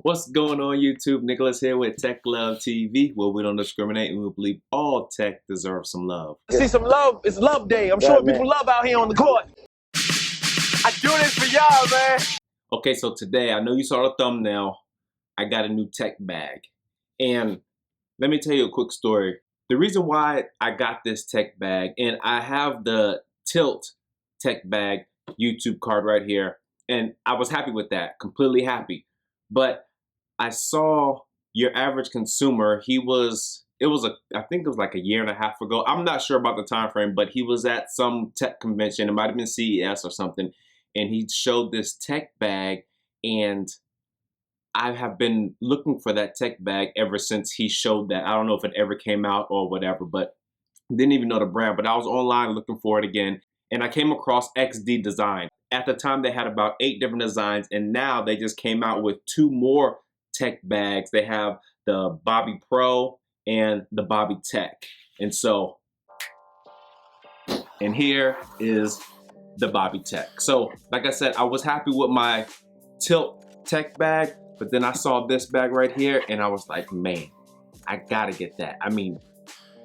What's going on YouTube? Nicholas here with Tech Love TV, where we don't discriminate and we believe all tech deserves some love. See some love. It's love day. I'm showing people love out here on the court. I do this for y'all, man. Okay, so today, I know you saw the thumbnail, I got a new tech bag. And let me tell you a quick story. The reason why I got this tech bag, and I have the Tilt tech bag YouTube card right here, and I was happy with that, completely happy. But I saw your average consumer, I think it was like a year and a half ago. I'm not sure about the time frame, but he was at some tech convention. It might have been CES or something. And he showed this tech bag, and I have been looking for that tech bag ever since he showed that. I don't know if it ever came out or whatever, but didn't even know the brand. But I was online looking for it again, and I came across XD Design. At the time, they had about 8 different designs, and now they just came out with 2 more tech bags. They have the Bobby Pro and the Bobby Tech. And so, and here is the Bobby Tech. So, like I said, I was happy with my Tilt tech bag, but then I saw this bag right here, and I was like, man, I gotta get that. I mean,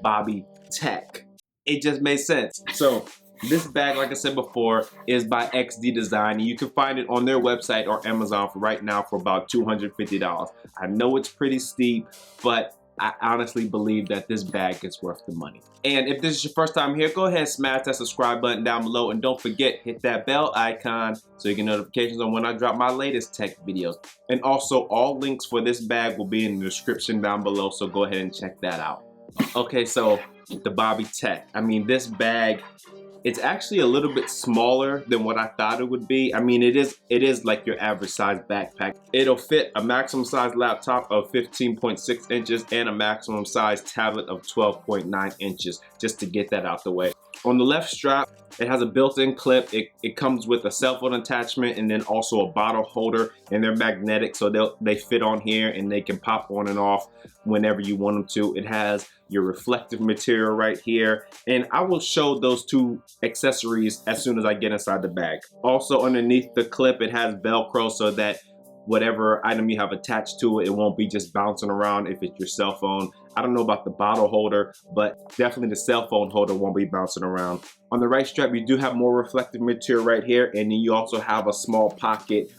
Bobby Tech. It just made sense. So, this bag, like I said before, is by XD Design. You can find it on their website or Amazon for right now for about $250. I know it's pretty steep, but I honestly believe that this bag is worth the money. And if this is your first time here, go ahead and smash that subscribe button down below. And don't forget, hit that bell icon so you get notifications on when I drop my latest tech videos. And also, all links for this bag will be in the description down below, so go ahead and check that out. Okay, so the Bobby Tech. I mean, this bag, it's actually a little bit smaller than what I thought it would be. I mean, it is like your average size backpack. It'll fit a maximum size laptop of 15.6 inches and a maximum size tablet of 12.9 inches, just to get that out the way. On the left strap, it has a built-in clip. It comes with a cell phone attachment and then also a bottle holder, and they're magnetic, so they fit on here and they can pop on and off whenever you want them to. It has your reflective material right here, and I will show those 2 accessories as soon as I get inside the bag. Also underneath the clip, it has Velcro so that whatever item you have attached to it, it won't be just bouncing around if it's your cell phone. I don't know about the bottle holder, but definitely the cell phone holder won't be bouncing around. On the right strap, you do have more reflective material right here, and then you also have a small pocket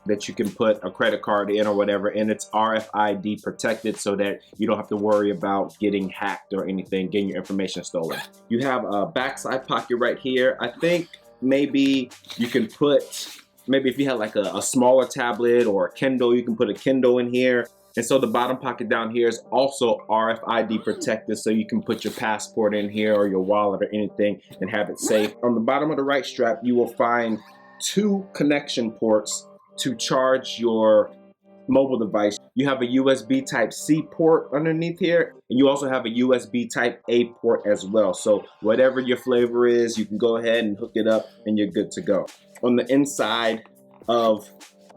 that you can put a credit card in or whatever, and it's RFID protected so that you don't have to worry about getting hacked or anything, getting your information stolen. You have a backside pocket right here. I think maybe you can put, maybe if you had like a smaller tablet or a Kindle, you can put a Kindle in here. And so the bottom pocket down here is also RFID protected, so you can put your passport in here or your wallet or anything and have it safe. On the bottom of the right strap, you will find 2 connection ports to charge your mobile device. You have a USB Type-C port underneath here, and you also have a USB Type-A port as well. So whatever your flavor is, you can go ahead and hook it up and you're good to go. On the inside of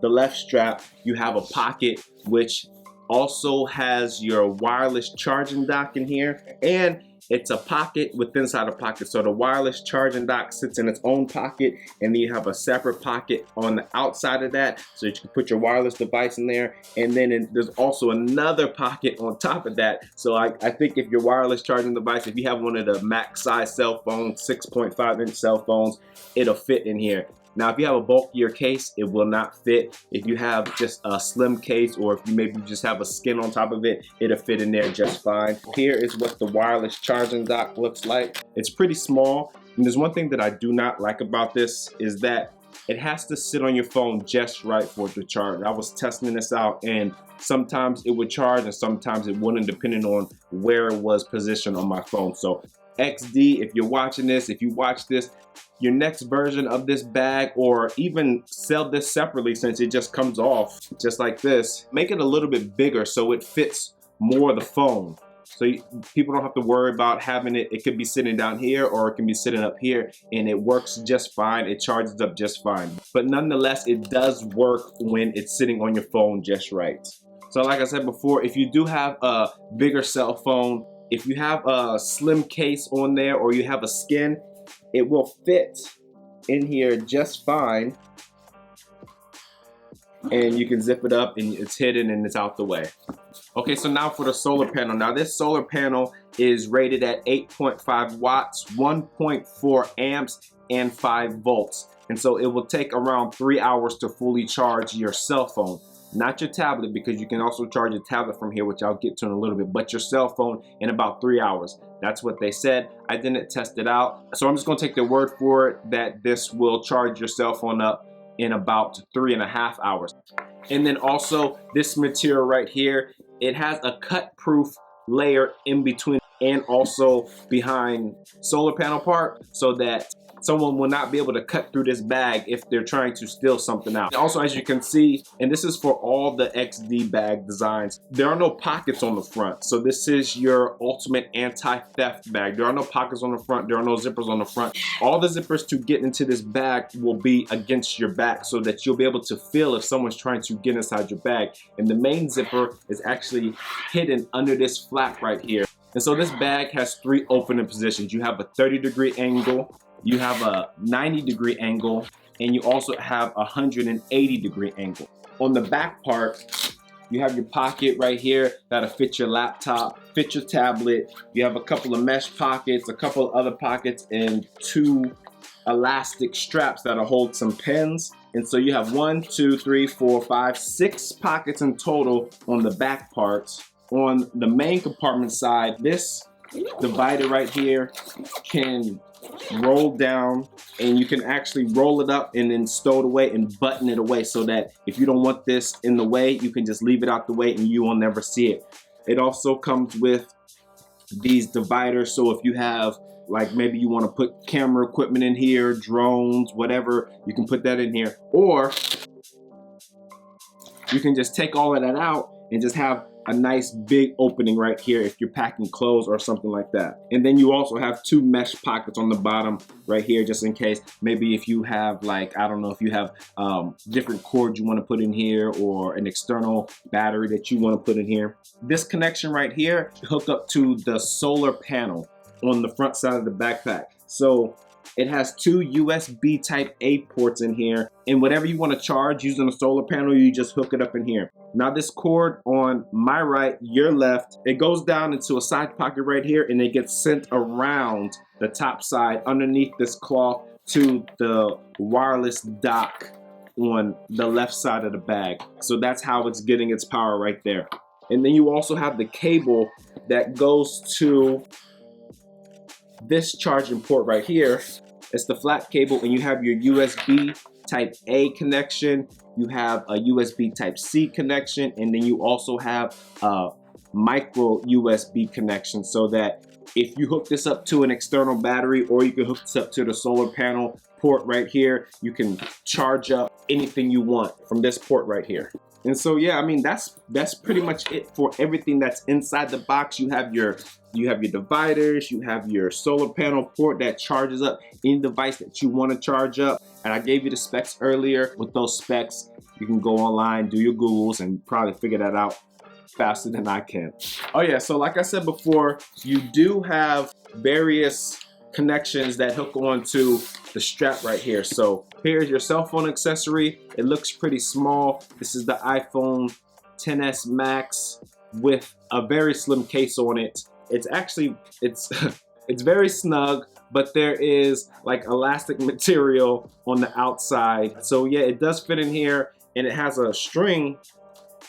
the left strap, you have a pocket which also has your wireless charging dock in here, and it's a pocket within inside a pocket. So the wireless charging dock sits in its own pocket, and then you have a separate pocket on the outside of that so that you can put your wireless device in there. And then there's also another pocket on top of that. So I think if your wireless charging device, if you have one of the max size cell phones, 6.5 inch cell phones, it'll fit in here. Now, if you have a bulkier case, it will not fit. If you have just a slim case, or if you maybe just have a skin on top of it, it'll fit in there just fine. Here is what the wireless charging dock looks like. It's pretty small, and there's one thing that I do not like about this is that it has to sit on your phone just right for it to charge. I was testing this out, and sometimes it would charge and sometimes it wouldn't, depending on where it was positioned on my phone. So XD, if you're watching this, if you watch this, your next version of this bag, or even sell this separately since it just comes off just like this, make it a little bit bigger so it fits more of the phone. So people don't have to worry about having it. It could be sitting down here or it can be sitting up here, and it works just fine. It charges up just fine. But nonetheless, it does work when it's sitting on your phone just right. So like I said before, if you do have a bigger cell phone, if you have a slim case on there or you have a skin, it will fit in here just fine. and you can zip it up and it's hidden and it's out the way. Okay, so now for the solar panel. Now this solar panel is rated at 8.5 watts, 1.4 amps, and 5 volts. And so it will take around 3 hours to fully charge your cell phone. Not your tablet, because you can also charge a tablet from here, which I'll get to in a little bit, but your cell phone in about 3 hours. That's what they said. I didn't test it out. So I'm just gonna take their word for it that this will charge your cell phone up in about 3.5 hours. And then also this material right here, it has a cut-proof layer in between and also behind solar panel part, so that someone will not be able to cut through this bag if they're trying to steal something out. Also, as you can see, and this is for all the XD bag designs, there are no pockets on the front. So this is your ultimate anti-theft bag. There are no pockets on the front, there are no zippers on the front. All the zippers to get into this bag will be against your back so that you'll be able to feel if someone's trying to get inside your bag. And the main zipper is actually hidden under this flap right here. And so this bag has 3 opening positions. You have a 30-degree angle, you have a 90-degree angle, and you also have a 180-degree angle. On the back part, you have your pocket right here that'll fit your laptop, fit your tablet. You have a couple of mesh pockets, a couple of other pockets, and 2 elastic straps that'll hold some pens. And so you have 1, 2, 3, 4, 5, 6 pockets in total on the back parts. On the main compartment side, this divider right here can roll down, and you can actually roll it up and then stow it away and button it away, so that if you don't want this in the way, you can just leave it out the way and you will never see it. It also comes with these dividers, so if you have, like, maybe you want to put camera equipment in here, drones, whatever, you can put that in here. Or you can just take all of that out and just have a nice big opening right here if you're packing clothes or something like that. And then you also have 2 mesh pockets on the bottom right here, just in case. Maybe if you have, like, I don't know, if you have different cords you want to put in here, or an external battery that you want to put in here. This connection right here hook up to the solar panel on the front side of the backpack. So it has 2 USB type A ports in here, and whatever you want to charge using a solar panel, you just hook it up in here. Now this cord on my right, your left, it goes down into a side pocket right here, and it gets sent around the top side underneath this cloth to the wireless dock on the left side of the bag. So that's how it's getting its power right there. And then you also have the cable that goes to this charging port right here. It's the flat cable, and you have your USB type A connection, you have a USB type C connection, and then you also have a micro USB connection, so that if you hook this up to an external battery, or you can hook this up to the solar panel port right here, you can charge up anything you want from this port right here. And so yeah, I mean, that's pretty much it for everything that's inside the box. You have your dividers, you have your solar panel port that charges up any device that you want to charge up. And I gave you the specs earlier. With those specs, you can go online, do your Googles, and probably figure that out faster than I can. Oh yeah, so like I said before, you do have various connections that hook onto the strap right here. So here's your cell phone accessory. It looks pretty small. This is the iPhone XS Max with a very slim case on it. It's actually, it's very snug, but there is like elastic material on the outside. So yeah, it does fit in here, and it has a string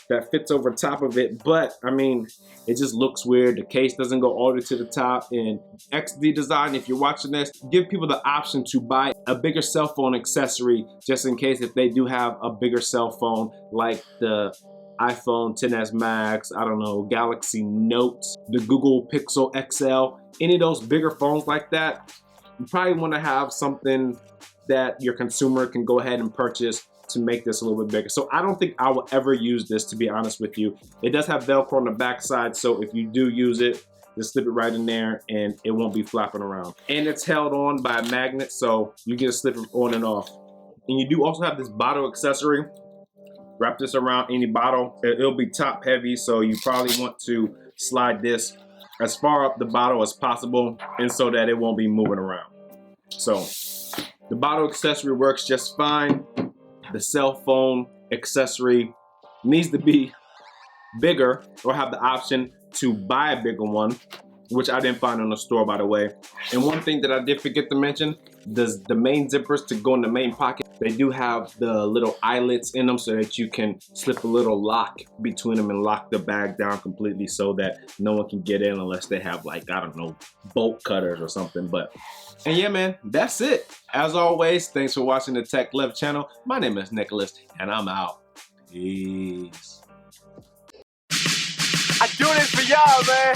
that fits over top of it, but I mean, it just looks weird. The case doesn't go all the way to the top. And XD Design, if you're watching this, give people the option to buy a bigger cell phone accessory, just in case if they do have a bigger cell phone, like the iPhone XS Max, I don't know, Galaxy Note, the Google Pixel XL, any of those bigger phones like that. You probably want to have something that your consumer can go ahead and purchase to make this a little bit bigger. So I don't think I will ever use this, to be honest with you. It does have Velcro on the back side, so if you do use it, just slip it right in there and it won't be flapping around. And it's held on by a magnet, so you can slip it on and off. And you do also have this bottle accessory. Wrap this around any bottle. It'll be top heavy, so you probably want to slide this as far up the bottle as possible, and so that it won't be moving around. So the bottle accessory works just fine. The cell phone accessory needs to be bigger or have the option to buy a bigger one, which I didn't find in the store, by the way. And one thing that I did forget to mention, the main zippers to go in the main pocket, they do have the little eyelets in them so that you can slip a little lock between them and lock the bag down completely so that no one can get in unless they have, like, I don't know, bolt cutters or something. And yeah, man, that's it. As always, thanks for watching the Tech Left channel. My name is Nicholas, and I'm out. Peace. I do this for y'all, man.